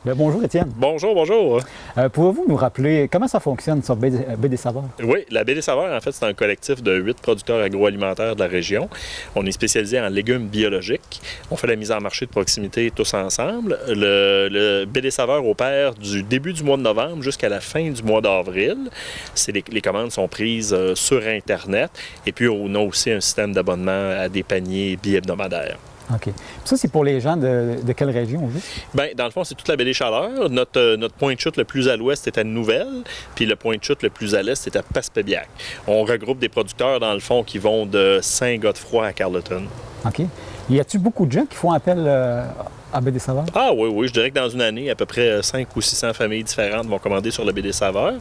Bonjour Étienne. Bonjour, bonjour. Pouvez-vous nous rappeler comment ça fonctionne sur Baie des Saveurs? Oui, la Baie des Saveurs, en fait, c'est un collectif de 8 producteurs agroalimentaires de la région. On est spécialisé en légumes biologiques. On fait la mise en marché de proximité tous ensemble. Le Baie des Saveurs opère du début du mois de novembre jusqu'à la fin du mois d'avril. Les commandes sont prises sur Internet. Et puis, on a aussi un système d'abonnement à des paniers bi-hebdomadaires. OK. Ça, c'est pour les gens de quelle région, vous? Bien, dans le fond, c'est toute la baie des Chaleurs. Notre point de chute le plus à l'ouest est à Nouvelle, puis le point de chute le plus à l'est est à Passepébiac. On regroupe des producteurs, dans le fond, qui vont de Saint-Godefroy à Carleton. OK. Y a-t-il beaucoup de gens qui font appel à Baie des Saveurs? Ah oui, oui, je dirais que dans une année, à peu près 500 ou 600 familles différentes vont commander sur la baie des Saveurs.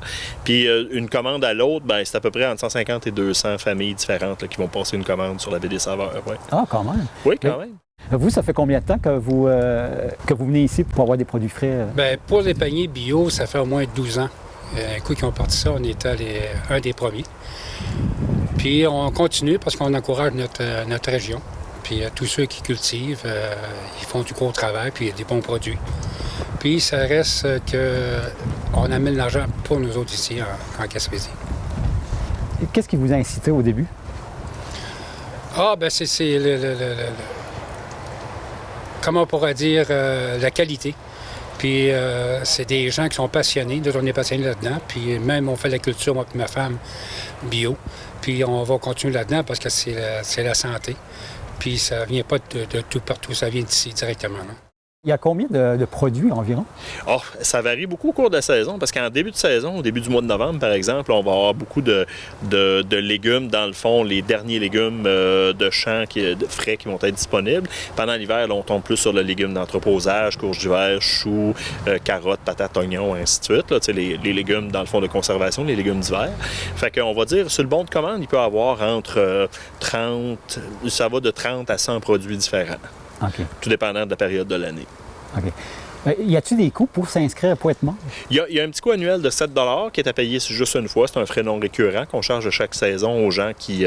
Puis une commande à l'autre, ben, c'est à peu près entre 150 et 200 familles différentes là, qui vont passer une commande sur la baie des Saveurs. Ouais. Ah, quand même. Oui, quand même. Vous, ça fait combien de temps que vous venez ici pour avoir des produits frais? Bien, pour les paniers bio, ça fait au moins 12 ans. Un coup qu'ils ont parti ça, on était un des premiers. Puis on continue parce qu'on encourage notre région. Puis tous ceux qui cultivent, ils font du gros travail, puis des bons produits. Puis ça reste qu'on amène l'argent pour nous autres ici en Gaspésie. Qu'est-ce qui vous a incité au début? Ah, bien c'est comment on pourrait dire, la qualité. Puis c'est des gens qui sont passionnés, nous on est passionnés là-dedans. Puis même on fait la culture, moi et ma femme, bio. Puis on va continuer là-dedans parce que c'est la santé. Puis ça vient pas de tout partout, ça vient d'ici directement. Non? Il y a combien de produits environ? Oh, ça varie beaucoup au cours de la saison parce qu'en début de saison, au début du mois de novembre, par exemple, on va avoir beaucoup de légumes, dans le fond, les derniers légumes de champ frais qui vont être disponibles. Pendant l'hiver, là, on tombe plus sur le légume d'entreposage, courges d'hiver, choux, carottes, patates, oignons, ainsi de suite. Là, les légumes, dans le fond, de conservation, les légumes d'hiver. Fait qu'on va dire, sur le bon de commande, il peut y avoir entre 30, ça va de 30 à 100 produits différents. OK. Tout dépendant de la période de l'année. OK. Y a-t-il des coûts pour s'inscrire à Pointe-Mort? Il y a un petit coût annuel de 7 qui est à payer juste une fois. C'est un frais non récurrent qu'on charge chaque saison aux gens qui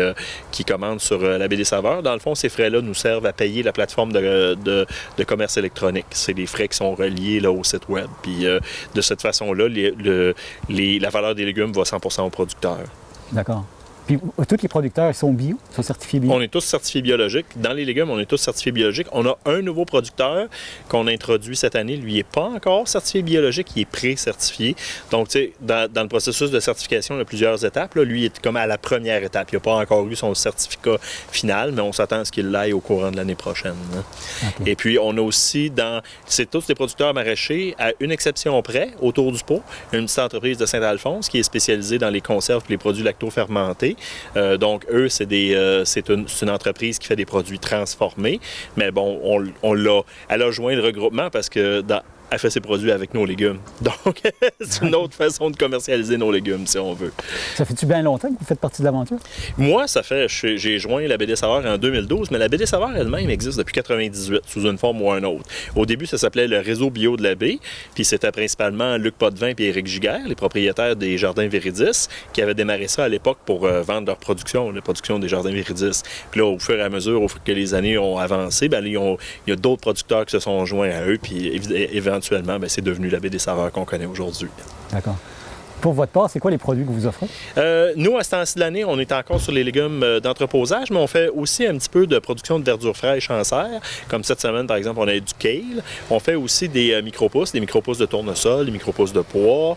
commandent sur la Baie des Saveurs. Dans le fond, ces frais-là nous servent à payer la plateforme de commerce électronique. C'est des frais qui sont reliés là, au site web. Puis de cette façon-là, la valeur des légumes va 100% aux producteurs. D'accord. Puis tous les producteurs sont bio, sont certifiés bio? On est tous certifiés biologiques. Dans les légumes, on est tous certifiés biologiques. On a un nouveau producteur qu'on a introduit cette année. Lui, il n'est pas encore certifié biologique, il est pré-certifié. Donc, tu sais, dans le processus de certification, il y a plusieurs étapes. Là. Lui, il est comme à la première étape. Il n'a pas encore eu son certificat final, mais on s'attend à ce qu'il l'aille au courant de l'année prochaine. Okay. Et puis, on a aussi c'est tous des producteurs maraîchers, à une exception près, autour du pot, une petite entreprise de Saint-Alphonse qui est spécialisée dans les conserves et les produits lacto-fermentés. Donc, eux, c'est une entreprise qui fait des produits transformés. Mais bon, elle a joint le regroupement parce que elle fait ses produits avec nos légumes. Donc, c'est une autre façon de commercialiser nos légumes, si on veut. Ça fait-tu bien longtemps que vous faites partie de l'aventure? Moi, j'ai joint la Baie des Saveurs en 2012, mais la Baie des Saveurs elle-même existe depuis 1998, sous une forme ou une autre. Au début, ça s'appelait le Réseau bio de la Baie, puis c'était principalement Luc Potvin et Éric Giguère, les propriétaires des Jardins Viridis, qui avaient démarré ça à l'époque pour vendre leur production, la production des Jardins Viridis. Puis là, au fur et à mesure que les années ont avancé, bien, il y a d'autres producteurs qui se sont joints à eux, puis éventuellement, c'est devenu la Baie des Saveurs qu'on connaît aujourd'hui. D'accord. Pour votre part, c'est quoi les produits que vous offrez? Nous, à ce temps-ci de l'année, on est encore sur les légumes d'entreposage, mais on fait aussi un petit peu de production de verdure fraîche en serre. Comme cette semaine, par exemple, on a du kale. On fait aussi des micro-pousses de tournesol, des micro-pousses de pois.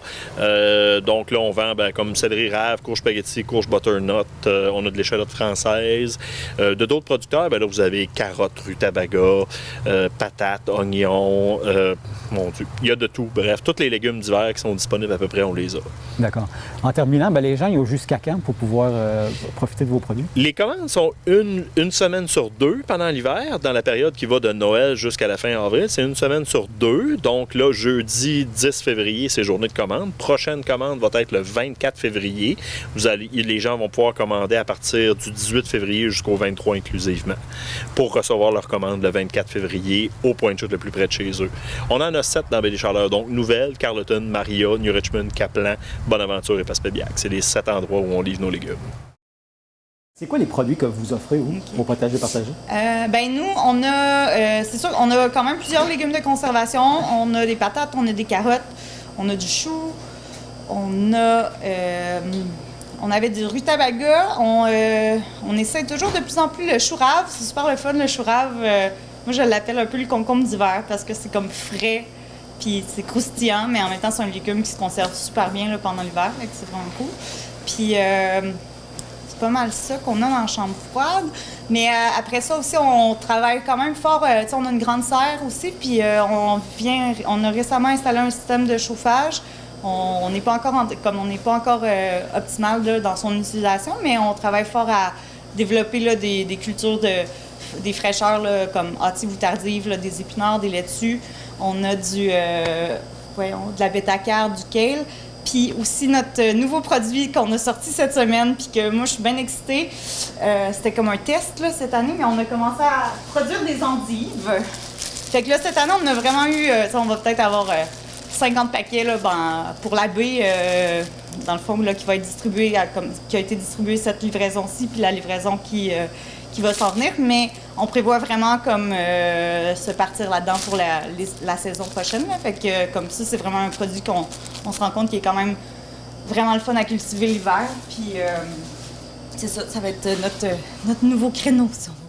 Donc là, on vend comme céleri rave, courge spaghetti, courge butternut. On a de l'échalote française. De d'autres producteurs, là, vous avez carottes, rutabaga, patates, oignons. Mon Dieu, il y a de tout. Bref, tous les légumes d'hiver qui sont disponibles à peu près, on les a. D'accord. En terminant, les gens, ils ont jusqu'à quand pour pouvoir profiter de vos produits? Les commandes sont une semaine sur 2 pendant l'hiver, dans la période qui va de Noël jusqu'à la fin avril. C'est une semaine sur 2. Donc là, jeudi 10 février, c'est journée de commande. Prochaine commande va être le 24 février. Les gens vont pouvoir commander à partir du 18 février jusqu'au 23 inclusivement pour recevoir leur commande le 24 février au point de chute le plus près de chez eux. On en a 7 dans Baie des Chaleurs, donc Nouvelle, Carleton, Maria, New Richmond, Caplan, Bonaventure et Passepébiac. C'est les 7 endroits où on livre nos légumes. C'est quoi les produits que vous offrez, vous, au potager partagé? Nous, on a, c'est sûr, on a quand même plusieurs légumes de conservation. On a des patates, on a des carottes, on a du chou, on avait du rutabaga. On essaie toujours de plus en plus le chou rave. C'est super le fun, le chou rave. Moi, je l'appelle un peu le concombre d'hiver parce que c'est comme frais, puis c'est croustillant, mais en même temps, c'est un légume qui se conserve super bien là, pendant l'hiver. C'est vraiment cool. Puis... c'est pas mal ça qu'on a dans la chambre froide. Mais après ça aussi, on travaille quand même fort. On a une grande serre aussi, puis on a récemment installé un système de chauffage. On n'est pas encore optimal là, dans son utilisation, mais on travaille fort à développer là, des cultures des fraîcheurs là, comme hâtives ou tardives, là, des épinards, des laitues. On a de la bétacarre, du kale. Puis aussi notre nouveau produit qu'on a sorti cette semaine, puis que moi je suis bien excitée. C'était comme un test là, cette année, mais on a commencé à produire des endives. Fait que là, cette année, on a vraiment eu, on va peut-être avoir 50 paquets là, pour la baie, dans le fond, là, qui va être distribué, qui a été distribué cette livraison-ci, puis la livraison qui va s'en venir. Mais on prévoit vraiment comme se partir là-dedans pour la saison prochaine. Là. Fait que comme ça, c'est vraiment un produit qu'on se rend compte qui est quand même vraiment le fun à cultiver l'hiver. Puis c'est ça, ça va être notre nouveau créneau, si on veut.